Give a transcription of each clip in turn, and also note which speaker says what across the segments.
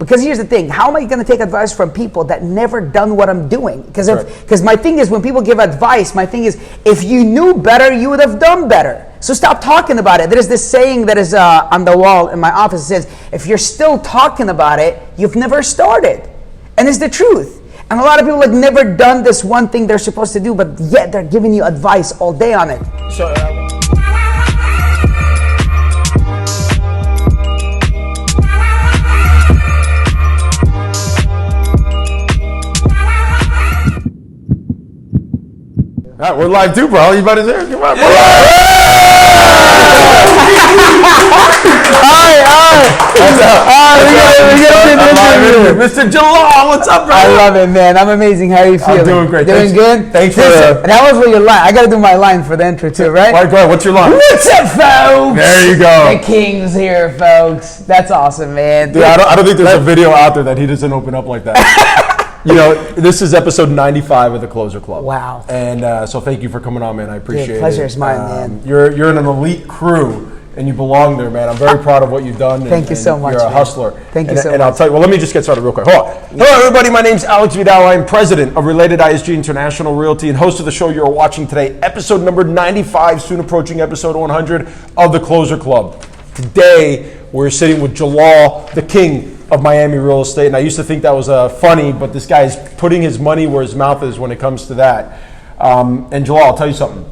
Speaker 1: Because here's the thing, how am I going to take advice from people that never done what I'm doing? Because my thing is, when people give advice, my thing is, if you knew better, you would have done better. So stop talking about it. There's this saying that is on the wall in my office. It says, if you're still talking about it, you've never started. And it's the truth. And a lot of people have never done this one thing they're supposed to do, but yet they're giving you advice all day on it.
Speaker 2: So, all right, we're live too, bro. You about to there? Come on, bro. Mr. Jalal, what's up, bro?
Speaker 1: I love it, man. I'm amazing. How are you feeling?
Speaker 2: I'm doing great.
Speaker 1: Doing good?
Speaker 2: Thanks for
Speaker 1: that was your line. I got to do my line for the intro too, right?
Speaker 2: All right, go ahead. What's your line?
Speaker 1: What's up, folks?
Speaker 2: There you go.
Speaker 1: The King's here, folks. That's awesome, man.
Speaker 2: Dude, I don't think there's a video out there that he doesn't open up like that. You know, this is episode 95 of the Closer Club.
Speaker 1: Wow.
Speaker 2: And so thank you for coming on, man. I appreciate it.
Speaker 1: Pleasure is mine, man.
Speaker 2: You're in an elite crew, and you belong there, man. I'm very proud of what you've done.
Speaker 1: Thank you so much,
Speaker 2: You're a
Speaker 1: man.
Speaker 2: hustler.
Speaker 1: Thank you so much.
Speaker 2: And I'll tell you, well, let me just get started real quick. Hold on. Hello, everybody. My name's Alex Vidal. I'm president of Related ISG International Realty and host of the show you're watching today, episode number 95, soon approaching episode 100 of the Closer Club. Today, we're sitting with Jalal, the king of Miami real estate, and I used to think that was funny, but this guy is putting his money where his mouth is when it comes to that. And Jalal, I'll tell you something.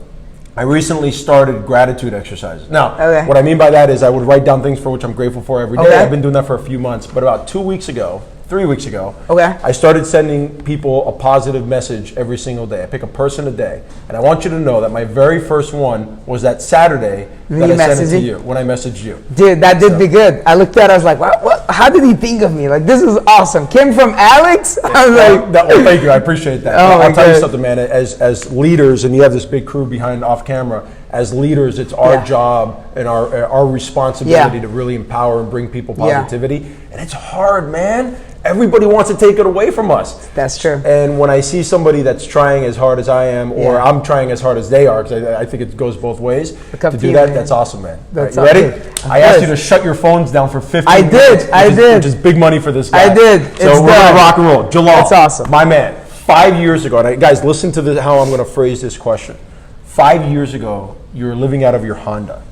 Speaker 2: I recently started gratitude exercises. Now, what I mean by that is I would write down things for which I'm grateful for every day. I've been doing that for a few months, but about 3 weeks ago, I started sending people a positive message every single day. I pick a person a day, and I want you to know that my very first one was that Saturday that I sent it to you, when I messaged you.
Speaker 1: Dude, that did be good. I looked at it, I was like, what? How did he think of me? Like, this is awesome. Came from Alex? I was like...
Speaker 2: Well, thank you. I appreciate that. I'll tell you something, man. As leaders, and you have this big crew behind off camera, as leaders, it's our job and our responsibility to really empower and bring people positivity. And it's hard, man. Everybody wants to take it away from us.
Speaker 1: That's true.
Speaker 2: And when I see somebody that's trying as hard as I am, or I'm trying as hard as they are, because I think it goes both ways, to do that, that's awesome, man.
Speaker 1: That's
Speaker 2: right, you ready? I asked you to shut your phones down for 15 minutes.
Speaker 1: I did.
Speaker 2: Which is big money for this guy.
Speaker 1: I did.
Speaker 2: So we're going to rock and roll. Jalal,
Speaker 1: that's awesome.
Speaker 2: My man, 5 years ago, and guys, listen to how I'm going to phrase this question. 5 years ago, you were living out of your Honda.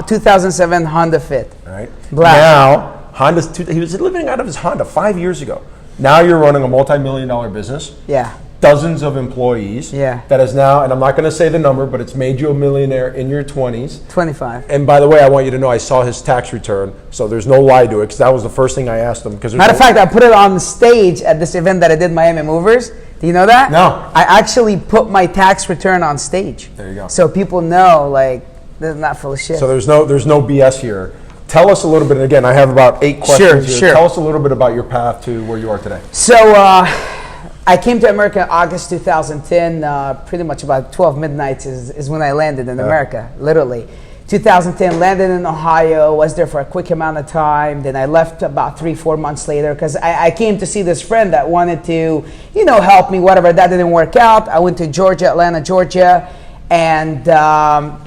Speaker 1: 2007 Honda Fit.
Speaker 2: All right.
Speaker 1: Black.
Speaker 2: Now, he was living out of his Honda 5 years ago. Now you're running a multi-million-dollar business.
Speaker 1: Yeah.
Speaker 2: Dozens of employees.
Speaker 1: Yeah.
Speaker 2: That is now, and I'm not going to say the number, but it's made you a millionaire in your 20s.
Speaker 1: 25.
Speaker 2: And by the way, I want you to know I saw his tax return, so there's no lie to it, because that was the first thing I asked him.
Speaker 1: Matter of fact, I put it on stage at this event that I did, Miami Movers. Do you know that?
Speaker 2: No.
Speaker 1: I actually put my tax return on stage.
Speaker 2: There you go.
Speaker 1: So people know, like, this is not full of shit.
Speaker 2: So there's no BS here. Tell us a little bit, and again, I have about 8 questions here.
Speaker 1: Sure.
Speaker 2: Tell us a little bit about your path to where you are today.
Speaker 1: So I came to America in August 2010. Pretty much about 12 midnights is when I landed in America, literally. 2010, landed in Ohio, was there for a quick amount of time. Then I left about 3-4 months later because I came to see this friend that wanted to, help me, whatever. That didn't work out. I went to Georgia, Atlanta, Georgia, and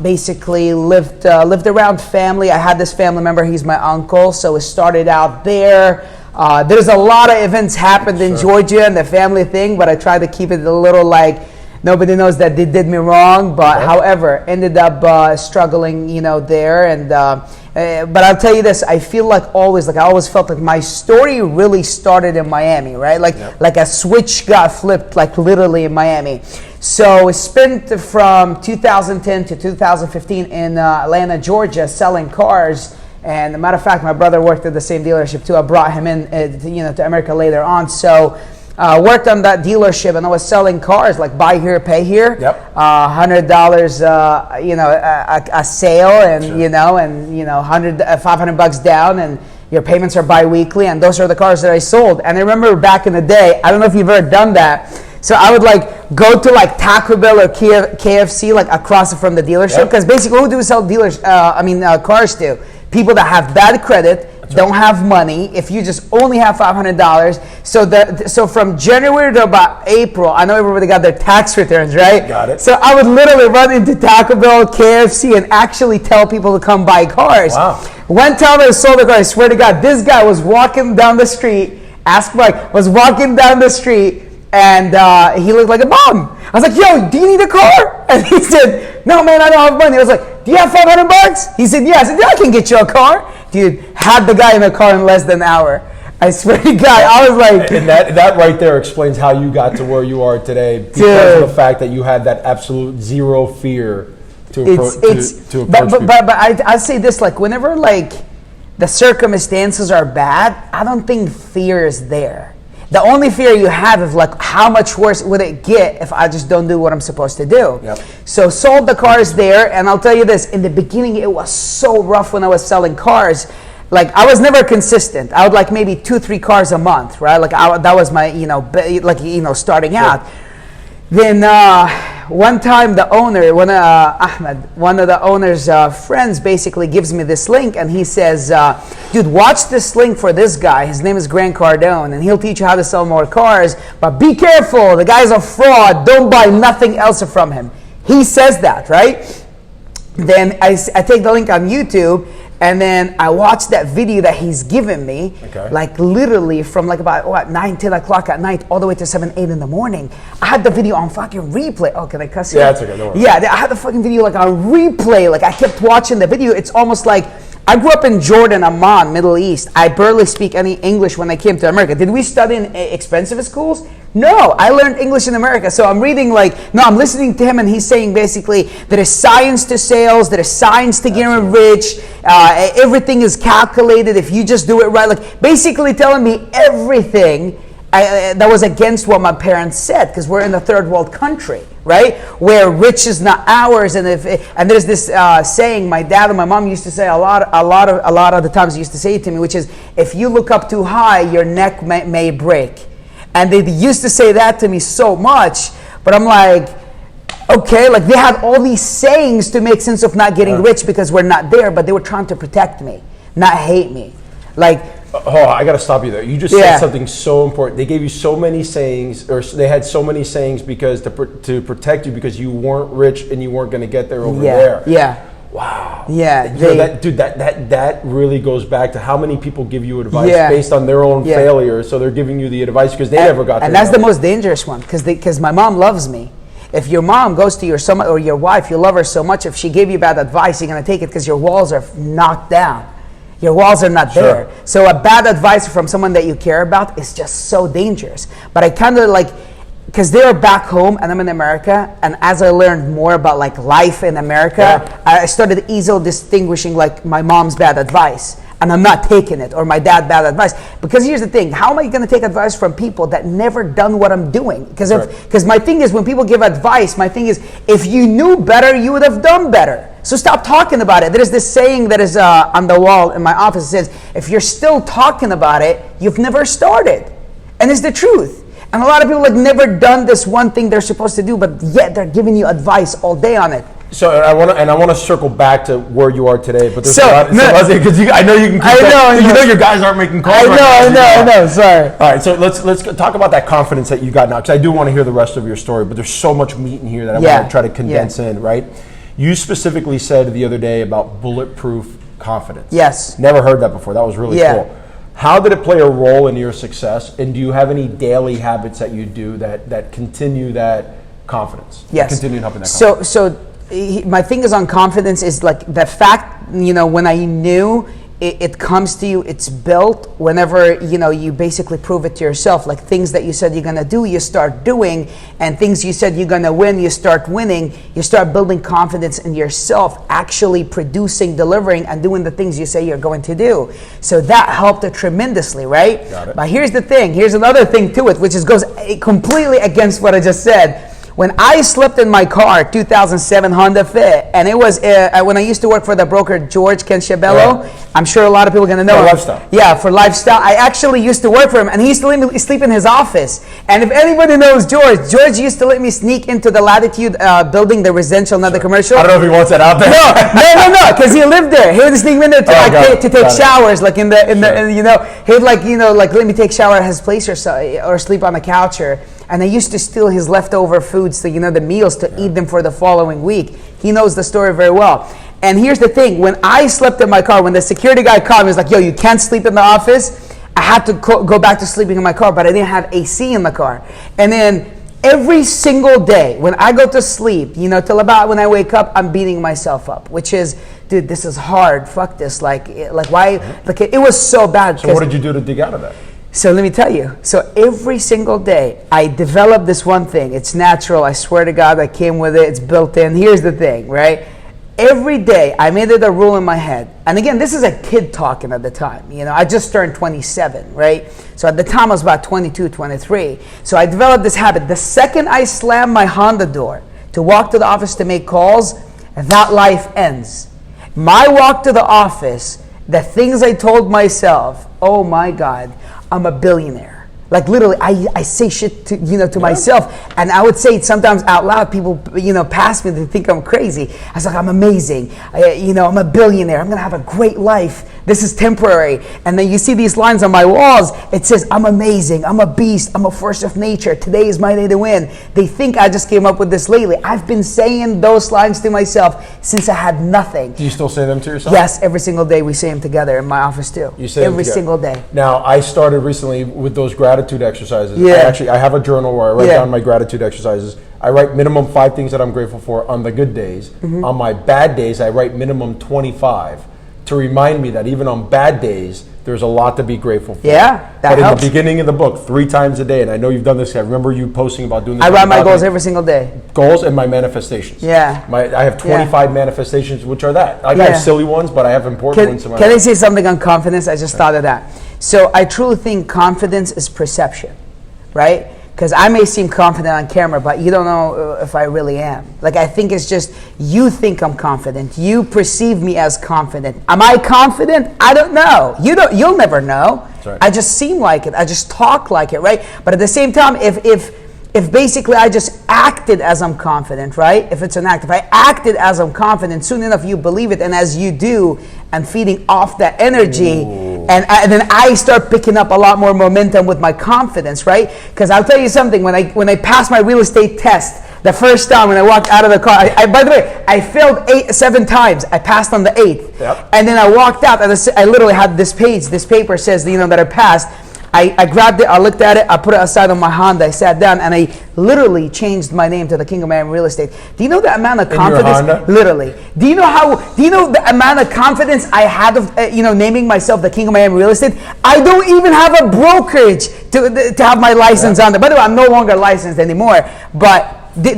Speaker 1: basically lived around family. I had this family member, he's my uncle, so it started out there. There's a lot of events happened in Georgia and the family thing, but I tried to keep it a little like nobody knows that they did me wrong, but however, ended up struggling, there. And but I'll tell you this, I feel like I always felt like my story really started in Miami, right? Like a switch got flipped, like literally in Miami. So I spent from 2010 to 2015 in Atlanta, Georgia, selling cars. And as a matter of fact, my brother worked at the same dealership too. I brought him in, to America later on. So worked on that dealership, and I was selling cars like buy here, pay here.
Speaker 2: Yep.
Speaker 1: $100, a sale, and $500 down, and your payments are bi-weekly, and those are the cars that I sold. And I remember back in the day, I don't know if you've ever done that. So I would go to Taco Bell or KFC across from the dealership, because basically who do we sell cars to? People that have bad credit, don't have money. If you just only have $500, so from January to about April, I know everybody got their tax returns, right?
Speaker 2: Got it.
Speaker 1: So I would literally run into Taco Bell, KFC, and actually tell people to come buy cars.
Speaker 2: Wow.
Speaker 1: One time I sold a car, I swear to God, this guy was walking down the street, and he looked like a bum. I was like, yo, do you need a car? And he said, no, man, I don't have money. I was like, do you have $500? He said, yeah. I said, yeah, I can get you a car. Dude, had the guy in the car in less than an hour. I swear to God, I was like...
Speaker 2: And that right there explains how you got to where you are today, because of the fact that you had that absolute zero fear to approach people.
Speaker 1: But I say this, like, whenever, like, the circumstances are bad, I don't think fear is there. The only fear you have is, like, how much worse would it get if I just don't do what I'm supposed to do?
Speaker 2: Yep.
Speaker 1: So sold the cars there, and I'll tell you this, in the beginning it was so rough when I was selling cars. Like, I was never consistent. I would like maybe 2-3 cars a month, right? Like, that was my, starting out. Then one time the owner, Ahmed, one of the owner's friends basically gives me this link, and he says, dude, watch this link for this guy. His name is Grant Cardone, and he'll teach you how to sell more cars, but be careful. The guy's a fraud. Don't buy nothing else from him. He says that, right? Then I take the link on YouTube, and then I watched that video that he's given me, like literally from like about 9, 10 o'clock at night all the way to 7, 8 in the morning. I had the video on fucking replay. Oh, can I cuss you?
Speaker 2: Yeah, that's okay. Don't worry.
Speaker 1: Yeah, I had the fucking video like on replay. Like I kept watching the video. It's almost like I grew up in Jordan, Amman, Middle East. I barely speak any English when I came to America. Did we study in expensive schools? No, I learned English in America. So I'm reading I'm listening to him, and he's saying basically there is science to sales, there is science to getting rich. Everything is calculated if you just do it right. Like basically telling me everything that was against what my parents said, because we're in a third world country, right? Where rich is not ours, and there's this saying my dad and my mom used to say a lot of the times used to say it to me, which is if you look up too high, your neck may break. And they used to say that to me so much, but I'm like, okay, like they had all these sayings to make sense of not getting rich because we're not there, but they were trying to protect me, not hate me. Like,
Speaker 2: I got to stop you there. You just said something so important. They gave you so many sayings, or they had so many sayings because to protect you because you weren't rich and you weren't going to get there over there.
Speaker 1: Yeah.
Speaker 2: Wow.
Speaker 1: Yeah.
Speaker 2: That really goes back to how many people give you advice based on their own failure. So they're giving you the advice because they never got there.
Speaker 1: And that's the most dangerous one, because my mom loves me. If your mom goes to your wife, you love her so much, if she gave you bad advice, you're going to take it because your walls are knocked down. Your walls are not there. So a bad advice from someone that you care about is just so dangerous. But I kind of like, because they're back home and I'm in America, and as I learned more about like life in America, I started easily distinguishing like my mom's bad advice, and I'm not taking it, or my dad's bad advice. Because here's the thing, how am I going to take advice from people that never done what I'm doing? Because my thing is, when people give advice, my thing is, if you knew better, you would have done better. So stop talking about it. There's this saying that is on the wall in my office. It says, if you're still talking about it, you've never started. And it's the truth. And a lot of people like never done this one thing they're supposed to do, but yet they're giving you advice all day on it.
Speaker 2: So I want to circle back to where you are today, but there's a lot because I know you can. You know your guys aren't making calls.
Speaker 1: I know. Sorry.
Speaker 2: All right, so let's talk about that confidence that you got now, because I do want to hear the rest of your story, but there's so much meat in here that I want to try to condense in. Right? You specifically said the other day about bulletproof confidence.
Speaker 1: Yes.
Speaker 2: Never heard that before. That was really cool. How did it play a role in your success, and do you have any daily habits that you do that continue that confidence?
Speaker 1: Yes.
Speaker 2: Continue helping that confidence.
Speaker 1: So my thing is on confidence is like the fact, when I knew it comes to you, it's built whenever, you basically prove it to yourself. Like things that you said you're going to do, you start doing, and things you said you're going to win, you start winning. You start building confidence in yourself, actually producing, delivering, and doing the things you say you're going to do. So that helped it tremendously, right?
Speaker 2: Got it.
Speaker 1: But here's the thing. Here's another thing to it, which goes completely against what I just said. When I slept in my car, 2007 Honda Fit, and it was when I used to work for the broker George Canchabello. I'm sure a lot of people are going to know
Speaker 2: for
Speaker 1: him.
Speaker 2: Lifestyle.
Speaker 1: Yeah, for Lifestyle. I actually used to work for him, and he used to let me sleep in his office. And if anybody knows George used to let me sneak into the Latitude building, the residential, not the commercial.
Speaker 2: I don't know if he wants that out there.
Speaker 1: No, because he lived there. He would sneak me in there to take showers, like in the he would like let me take shower at his place or sleep on the couch and I used to steal his leftover foods, the meals, to eat them for the following week. He knows the story very well. And here's the thing, when I slept in my car, when the security guy called me, he was like, yo, you can't sleep in the office. I had to go back to sleeping in my car, but I didn't have AC in the car. And then every single day, when I go to sleep, till about when I wake up, I'm beating myself up, which is, dude, this is hard. Fuck this. Like why? Like, it was so bad.
Speaker 2: So what did you do to dig out of that?
Speaker 1: So let me tell you. So every single day, I developed this one thing. It's natural. I swear to God, I came with it. It's built in. Here's the thing, right? Every day, I made it a rule in my head. And again, this is a kid talking at the time. I just turned 27, right? So at the time, I was about 22, 23. So I developed this habit. The second I slam my Honda door to walk to the office to make calls, that life ends. My walk to the office, the things I told myself, oh my God, I'm a billionaire. Like literally, I say shit to myself, and I would say it sometimes out loud. People, pass me, they think I'm crazy. I was like, I'm amazing. I'm a billionaire. I'm gonna have a great life. This is temporary. And then you see these lines on my walls. It says, I'm amazing. I'm a beast. I'm a force of nature. Today is my day to win. They think I just came up with this lately. I've been saying those lines to myself since I had nothing.
Speaker 2: Do you still say them to yourself?
Speaker 1: Yes, every single day we say them together in my office too.
Speaker 2: You say
Speaker 1: every single day.
Speaker 2: Now, I started recently with those gratitude exercises.
Speaker 1: Yeah.
Speaker 2: I have a journal where I write down my gratitude exercises. I write minimum 5 things that I'm grateful for on the good days. Mm-hmm. On my bad days, I write minimum 25 to remind me that even on bad days, there's a lot to be grateful for.
Speaker 1: Yeah, that helps.
Speaker 2: But in the beginning of the book, 3 times a day, and I know you've done this. I remember you posting about doing this.
Speaker 1: I write my goals every single day.
Speaker 2: Goals and my manifestations.
Speaker 1: Yeah.
Speaker 2: I have 25 manifestations, which are that. I have silly ones, but I have important ones in my life.
Speaker 1: Can I say something on confidence? I just thought of that. So I truly think confidence is perception, right? Because I may seem confident on camera, but you don't know if I really am. Like, I think it's just, you think I'm confident. You perceive me as confident. Am I confident? I don't know. You'll never know. That's right. I just seem like it. I just talk like it, right? But at the same time, if basically I just acted as I'm confident, right? If it's an act, if I acted as I'm confident, soon enough you believe it, and as you do, I'm feeding off that energy. And then I start picking up a lot more momentum with my confidence, right? Because I'll tell you something, when I passed my real estate test, the first time when I walked out of the car, by the way, I failed 7 times. I passed on the 8th. Yep. And then I walked out, and I literally had this paper says, that I passed. I grabbed it, I looked at it, I put it aside on my Honda, I sat down, and I literally changed my name to the King of Miami Real Estate. Do you know the amount of confidence?
Speaker 2: In your Honda?
Speaker 1: Literally. Do you know the amount of confidence I had of naming myself the King of Miami Real Estate? I don't even have a brokerage to have my license on there. By the way, I'm no longer licensed anymore, but I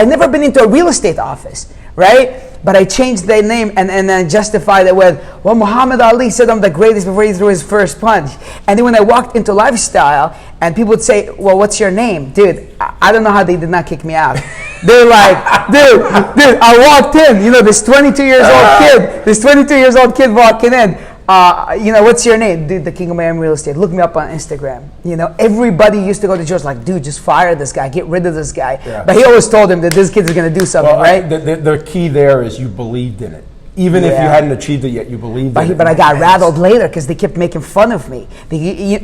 Speaker 1: never been into a real estate office, right? But I changed the name and then justified it with, well, Muhammad Ali said I'm the greatest before he threw his first punch. And then when I walked into lifestyle and people would say, well, what's your name? Dude, I don't know how they did not kick me out. They're like, dude, I walked in, this 22 years old kid walking in. What's your name? Dude, the King of Miami Real Estate. Look me up on Instagram. Everybody used to go to George like, dude, just fire this guy, get rid of this guy. Yeah. But he always told him that this kid is going to do something, right?
Speaker 2: The key there is you believed in it. Even if you hadn't achieved it yet, you believed in it.
Speaker 1: But I got rattled later because they kept making fun of me.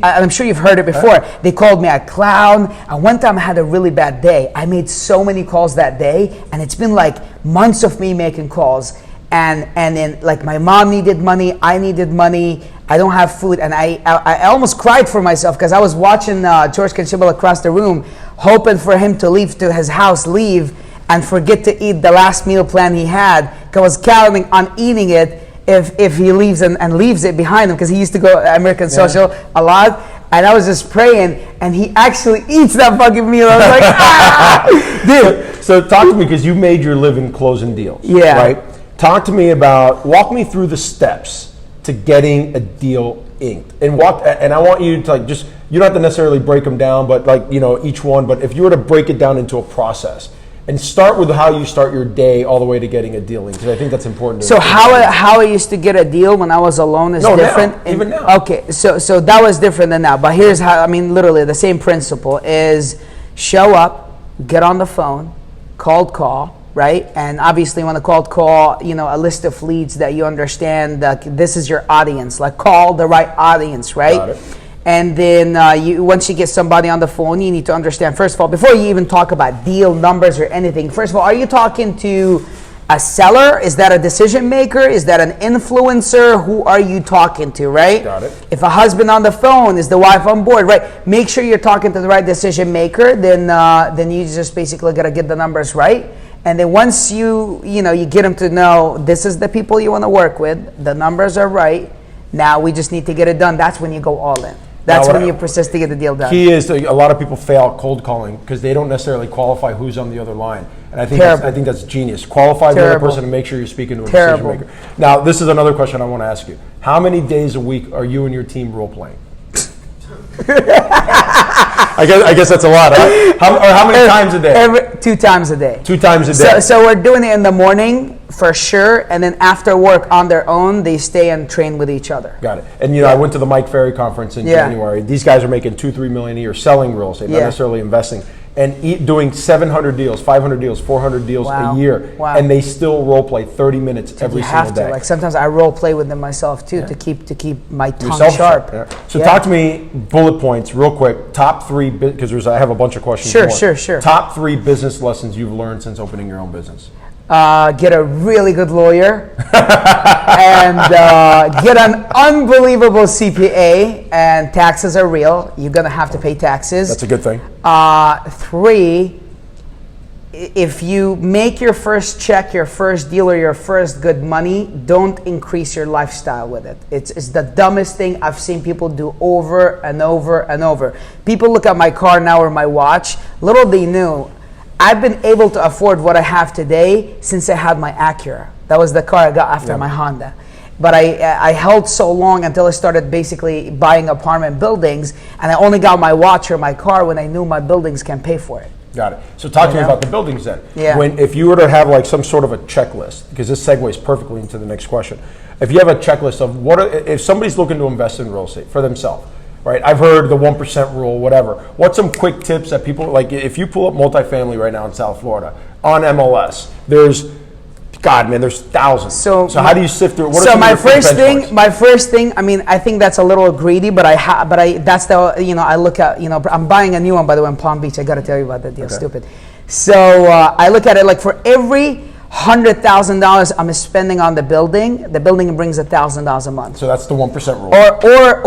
Speaker 1: I'm sure you've heard it before. They called me a clown. And one time I had a really bad day. I made so many calls that day, and it's been like months of me making calls. And then like my mom needed money, I needed money, I don't have food, and I almost cried for myself because I was watching George Conchibal across the room, hoping for him to leave to his house, and forget to eat the last meal plan he had, because I was counting on eating it if he leaves and leaves it behind him, because he used to go American Social a lot. And I was just praying, and he actually eats that fucking meal. I was like, ah! Dude.
Speaker 2: So talk to me, because you made your living closing deals, right? Talk to me walk me through the steps to getting a deal inked. And I want you to you don't have to necessarily break them down, but each one, but if you were to break it down into a process and start with how you start your day all the way to getting a deal inked, because I think that's important.
Speaker 1: So how I used to get a deal when I was alone is different?
Speaker 2: Now, even now.
Speaker 1: Okay, so that was different than now, but here's how, literally the same principle is show up, get on the phone, cold call, right? And obviously when a cold call, a list of leads that you understand that this is your audience, like call the right audience, right?
Speaker 2: Got it.
Speaker 1: And then once you get somebody on the phone, you need to understand, first of all, before you even talk about deal numbers or anything, first of all, are you talking to a seller? Is that a decision maker? Is that an influencer? Who are you talking to, right?
Speaker 2: Got it.
Speaker 1: If a husband on the phone, is the wife on board, right? Make sure you're talking to the right decision maker. Then you just basically got to get the numbers right. And then once you get them to know this is the people you want to work with, the numbers are right. Now we just need to get it done. That's when you go all in. That's when you persist to get the deal done.
Speaker 2: Key is a lot of people fail cold calling because they don't necessarily qualify who's on the other line. And I think that's genius. Qualify the other person and make sure you're speaking to a decision maker. Now, this is another question I want to ask you. How many days a week are you and your team role playing? I guess that's a lot, huh? How many times a day?
Speaker 1: 2 times a day.
Speaker 2: 2 times a day.
Speaker 1: So we're doing it in the morning for sure, and then after work on their own, they stay and train with each other.
Speaker 2: Got it. And I went to the Mike Ferry conference in January. These guys are making $2-3 million a year selling real estate, not necessarily investing, and doing 700 deals, 500 deals, 400 deals a year, and they still role play 30 minutes every single day.
Speaker 1: Like sometimes I role play with them myself too to keep my tongue sharp.
Speaker 2: So talk to me bullet points real quick. Top 3, because I have a bunch of questions.
Speaker 1: Sure.
Speaker 2: Top 3 business lessons you've learned since opening your own business.
Speaker 1: Get a really good lawyer and get an unbelievable CPA, and taxes are real. You're going to have to pay taxes.
Speaker 2: That's a good thing.
Speaker 1: 3, if you make your first check, your first deal, or your first good money, don't increase your lifestyle with it. It's the dumbest thing I've seen people do over and over and over. People look at my car now or my watch. Little they knew, I've been able to afford what I have today since I had my Acura. That was the car I got after my Honda. But I held so long until I started basically buying apartment buildings, and I only got my watch or my car when I knew my buildings can pay for it.
Speaker 2: Got it. So talk to me about the buildings then.
Speaker 1: Yeah.
Speaker 2: If you were to have like some sort of a checklist, because this segues perfectly into the next question. If you have a checklist of if somebody's looking to invest in real estate for themselves, right? I've heard the 1% rule, whatever. What's some quick tips that people, like if you pull up multifamily right now in South Florida on MLS, there's thousands. So how do you sift through? What are
Speaker 1: my first thing, I mean, I think that's a little greedy, but that's the, I look at, I'm buying a new one, by the way, in Palm Beach. I got to tell you about that deal. Stupid. So I look at it like for every $100,000 I'm spending on the building brings $1,000 a month.
Speaker 2: So that's the 1% rule.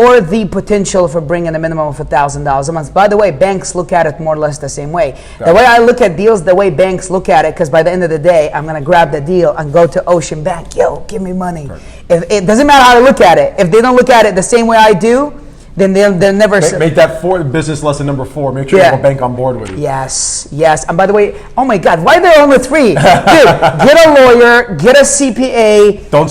Speaker 1: Or the potential for bringing a minimum of $1,000 a month. By the way, banks look at it more or less the same way. The way I look at deals, the way banks look at it, because by the end of the day, I'm going to grab the deal and go to Ocean Bank. Yo, give me money. If it doesn't matter how I look at it. If they don't look at it the same way I do, then they'll never...
Speaker 2: Make that business lesson number 4. Make sure you have a bank on board with you.
Speaker 1: Yes. And by the way, oh my God, why are there only 3? Dude, get a lawyer, get a CPA. Don't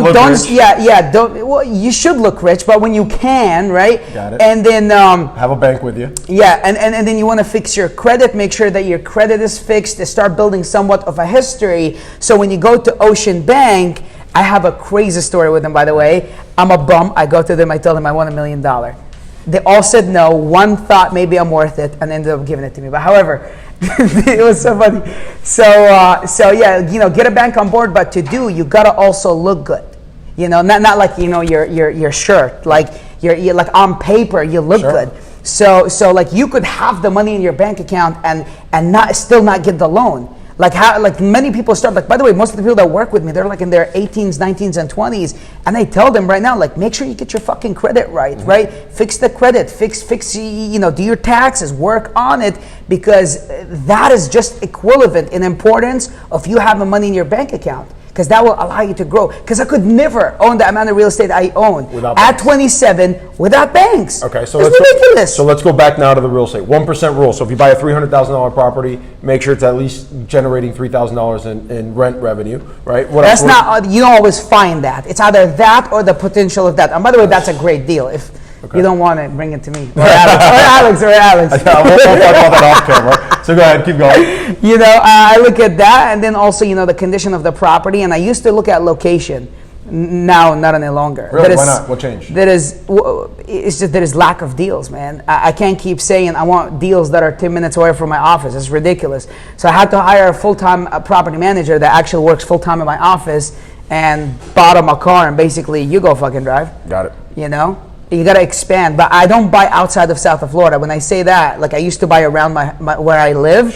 Speaker 1: look rich. Well, you should look rich, but when you can, right?
Speaker 2: Got it.
Speaker 1: And then...
Speaker 2: have a bank with you.
Speaker 1: Yeah, and then you want to fix your credit, make sure that your credit is fixed, to start building somewhat of a history. So when you go to Ocean Bank... I have a crazy story with them, by the way. I'm a bum. I go to them. I tell them I want $1 million. They all said no. One thought maybe I'm worth it, and ended up giving it to me. But however, it was so funny. So yeah, get a bank on board. But you gotta also look good. Not like your shirt. Like you're like on paper, you look good. So like you could have the money in your bank account and still not get the loan. Like many people start, like, by the way, most of the people that work with me, they're like in their 18s, 19s, and 20s, and I tell them right now, like, make sure you get your fucking credit right, right? Fix the credit, fix, do your taxes, work on it, because that is just equivalent in importance of you having money in your bank account. Because that will allow you to grow. Because I could never own the amount of real estate I own at 27 without banks.
Speaker 2: Okay, so
Speaker 1: it's ridiculous.
Speaker 2: So let's go back now to the real estate 1% rule. So if you buy a $300,000 property, make sure it's at least generating $3,000 in rent revenue, right?
Speaker 1: You don't always find that. It's either that or the potential of that. And by the way, that's a great deal. If you don't want it, bring it to me. Or Alex.
Speaker 2: We'll talk about that off camera. So go ahead, keep going.
Speaker 1: I look at that, and then also, the condition of the property. And I used to look at location. Now, not any longer.
Speaker 2: Really? Why not? What changed?
Speaker 1: It's just there is lack of deals, man. I can't keep saying I want deals that are 10 minutes away from my office. It's ridiculous. So I had to hire a full-time property manager that actually works full-time in my office and bought him a car, and basically, you go fucking drive.
Speaker 2: Got it.
Speaker 1: You got to expand, but I don't buy outside of South of Florida. When I say that, like I used to buy around my where I live,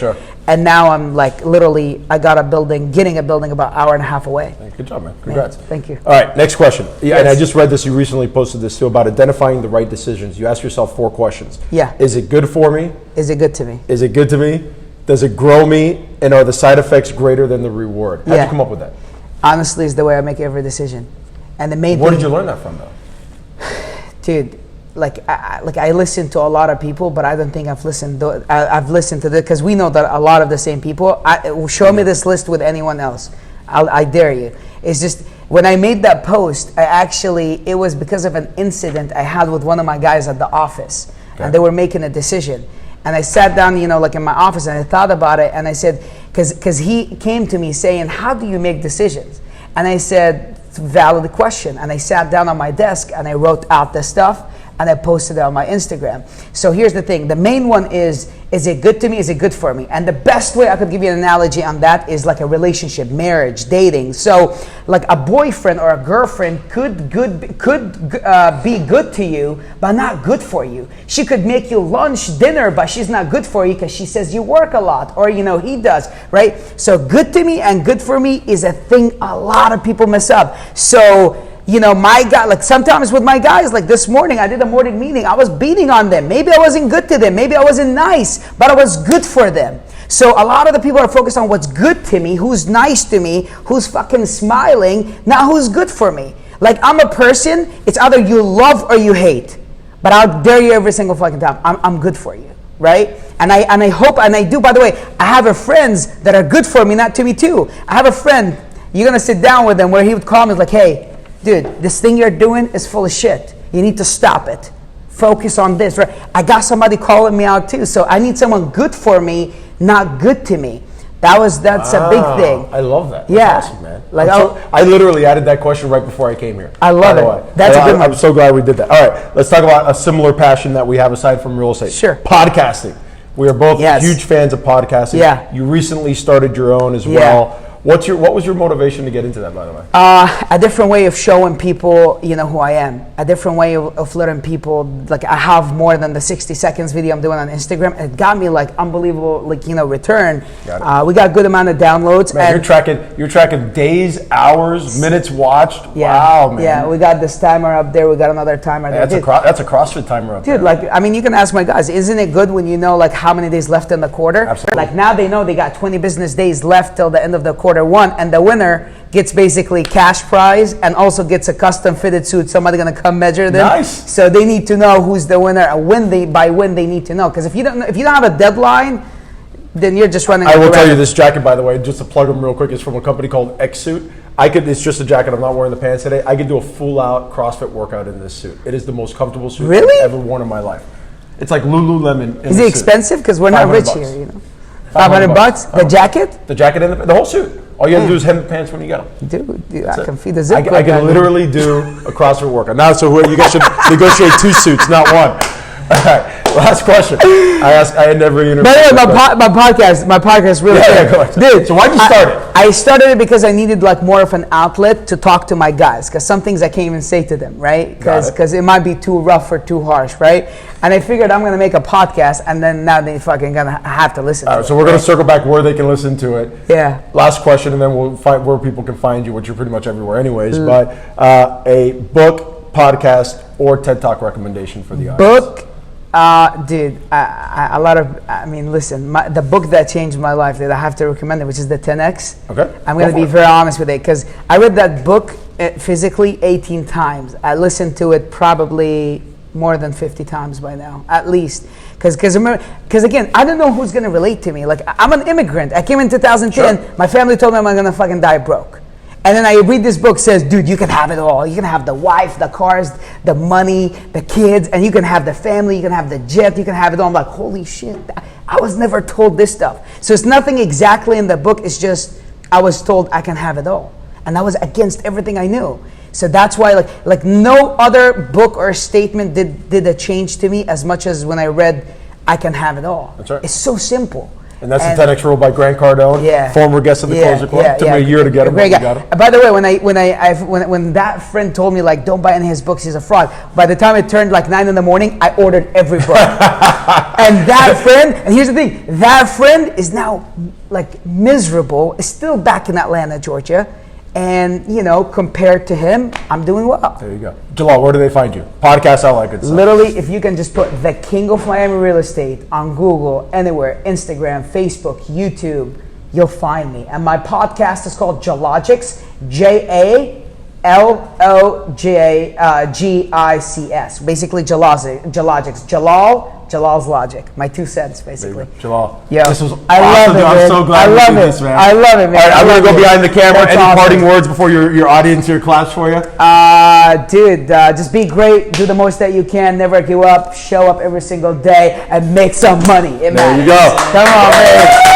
Speaker 1: And now I'm like literally, I got a building, getting a building about an hour and a half away.
Speaker 2: Good job, man. Congrats.
Speaker 1: Yeah, thank you.
Speaker 2: All right, next question. Yeah, and I just read this. You recently posted this too about identifying the right decisions. You ask yourself 4 questions.
Speaker 1: Yeah.
Speaker 2: Is it good for me?
Speaker 1: Is it good to me?
Speaker 2: Is it good to me? Does it grow me? And are the side effects greater than the reward? How'd you come up with that?
Speaker 1: Honestly, it's the way I make every decision. And the main
Speaker 2: Where did you learn that from, though?
Speaker 1: Dude, I listen to a lot of people, but I don't think I've listened to this, because we know that a lot of the same people. Show me this list with anyone else. I dare you. It's just, when I made that post, it was because of an incident I had with one of my guys at the office. Okay. And they were making a decision. And I sat down, in my office, and I thought about it, and I said, because he came to me saying, how do you make decisions? And I said, it's a valid question. And I sat down on my desk, and I wrote out the stuff, and I posted it on my Instagram. So here's the thing. The main one is it good to me? Is it good for me? And the best way I could give you an analogy on that is like a relationship, marriage, dating. So like a boyfriend or a girlfriend could be good to you, but not good for you. She could make you lunch, dinner, but she's not good for you because she says you work a lot, or he does, right? So good to me and good for me is a thing a lot of people mess up. So my guy, like sometimes with my guys, like this morning, I did a morning meeting. I was beating on them. Maybe I wasn't good to them. Maybe I wasn't nice, but I was good for them. So a lot of the people are focused on what's good to me, who's nice to me, who's fucking smiling, not who's good for me. Like I'm a person, it's either you love or you hate. But I'll dare you every single fucking time. I'm good for you, right? And I hope, and I do, by the way, I have friends that are good for me, not to me too. I have a friend, you're going to sit down with him, where he would call me like, hey, dude, this thing you're doing is full of shit. You need to stop it. Focus on this, right? I got somebody calling me out too, so I need someone good for me, not good to me. That's a big thing.
Speaker 2: I love that.
Speaker 1: That's
Speaker 2: awesome, man.
Speaker 1: Like
Speaker 2: I literally added that question right before I came here.
Speaker 1: I love it. That's a good one.
Speaker 2: I'm so glad we did that. All right, let's talk about a similar passion that we have aside from real estate.
Speaker 1: Sure.
Speaker 2: Podcasting. We are both huge fans of podcasting.
Speaker 1: Yeah.
Speaker 2: You recently started your own as well. What was your motivation to get into that, by the way?
Speaker 1: A different way of showing people, who I am. A different way of letting people, like I have more than the 60 seconds video I'm doing on Instagram. And it got me like unbelievable, return. We got a good amount of downloads.
Speaker 2: Man, you're tracking days, hours, minutes watched.
Speaker 1: Yeah,
Speaker 2: wow, man.
Speaker 1: Yeah, we got this timer up there. We got another timer there.
Speaker 2: That's a CrossFit timer up there.
Speaker 1: Dude, you can ask my guys, isn't it good when you know how many days left in the quarter?
Speaker 2: Absolutely.
Speaker 1: Like now they know they got 20 business days left till the end of the quarter one, and the winner gets basically cash prize and also gets a custom fitted suit. Somebody gonna come measure them.
Speaker 2: Nice.
Speaker 1: So they need to know who's the winner, and when they need to know. Because if you don't have a deadline, then you're just running.
Speaker 2: I will tell you this jacket, by the way, just to plug them real quick, is from a company called X Suit. It's just a jacket. I'm not wearing the pants today. I could do a full out CrossFit workout in this suit. It is the most comfortable suit I've ever worn in my life. It's like Lululemon.
Speaker 1: Is it expensive? Because we're not rich here, $500? The jacket?
Speaker 2: The jacket and the whole suit. All you have to do is hem the pants when you get them.
Speaker 1: Dude, I can feed the zip code.
Speaker 2: I can literally do a CrossFit workout. Now, so you guys should negotiate 2 suits, not one. All right, last question. I had never interviewed.
Speaker 1: By the way, my podcast really
Speaker 2: Dude, so why'd you start it?
Speaker 1: I started it because I needed more of an outlet to talk to my guys, because some things I can't even say to them, right? Because it might be too rough or too harsh, right? And I figured I'm going to make a podcast, and then now they fucking going to have to listen to it.
Speaker 2: So we're going to circle back where they can listen to it.
Speaker 1: Yeah.
Speaker 2: Last question, and then we'll find where people can find you, which you're pretty much everywhere anyways. But a book, podcast, or TED Talk recommendation for the audience.
Speaker 1: Book. Dude, listen, the book that changed my life that I have to recommend it, which is the 10X.
Speaker 2: Okay.
Speaker 1: I'm going to be very honest with it, because I read that book physically 18 times. I listened to it probably more than 50 times by now, at least. Because again, I don't know who's going to relate to me. Like, I'm an immigrant. I came in 2010. Sure. My family told me I'm going to fucking die broke. And then I read this book, says, dude, you can have it all. You can have the wife, the cars, the money, the kids, and you can have the family, you can have the jet, you can have it all. I'm like, holy shit, I was never told this stuff. So it's nothing exactly in the book, it's just, I was told I can have it all. And I was against everything I knew. So that's why, like no other book or statement did a change to me as much as when I read, I can have it all.
Speaker 2: That's right.
Speaker 1: It's so simple.
Speaker 2: And that's the 10X rule by Grant Cardone, former guest of the Closer Club. Took me a year to get him.
Speaker 1: Great guy. By the way, when that friend told me like don't buy any of his books, he's a fraud. By the time it turned like 9 in the morning, I ordered every book. And that friend, and here's the thing, that friend is now like miserable. Is still back in Atlanta, Georgia. And, you know, compared to him, I'm doing well.
Speaker 2: There you go. Jalal, where do they find you? Podcast, I like it.
Speaker 1: Literally, if you can just put The King of Miami Real Estate on Google, anywhere, Instagram, Facebook, YouTube, you'll find me. And my podcast is called Jalogics, Jallogics. Basically, Jalogics. Jalal's Logic. My 2 cents, basically.
Speaker 2: Jalal,
Speaker 1: yeah.
Speaker 2: This was
Speaker 1: I
Speaker 2: awesome.
Speaker 1: love it,
Speaker 2: I'm so glad you did this, man.
Speaker 1: I love it, man.
Speaker 2: All right, I'm going to go behind the camera.
Speaker 1: That's
Speaker 2: Any
Speaker 1: awesome.
Speaker 2: parting words before your audience here claps for you?
Speaker 1: Dude, just be great. Do the most that you can. Never give up. Show up every single day and make some money. It matters.
Speaker 2: There you go.
Speaker 1: Come on, man.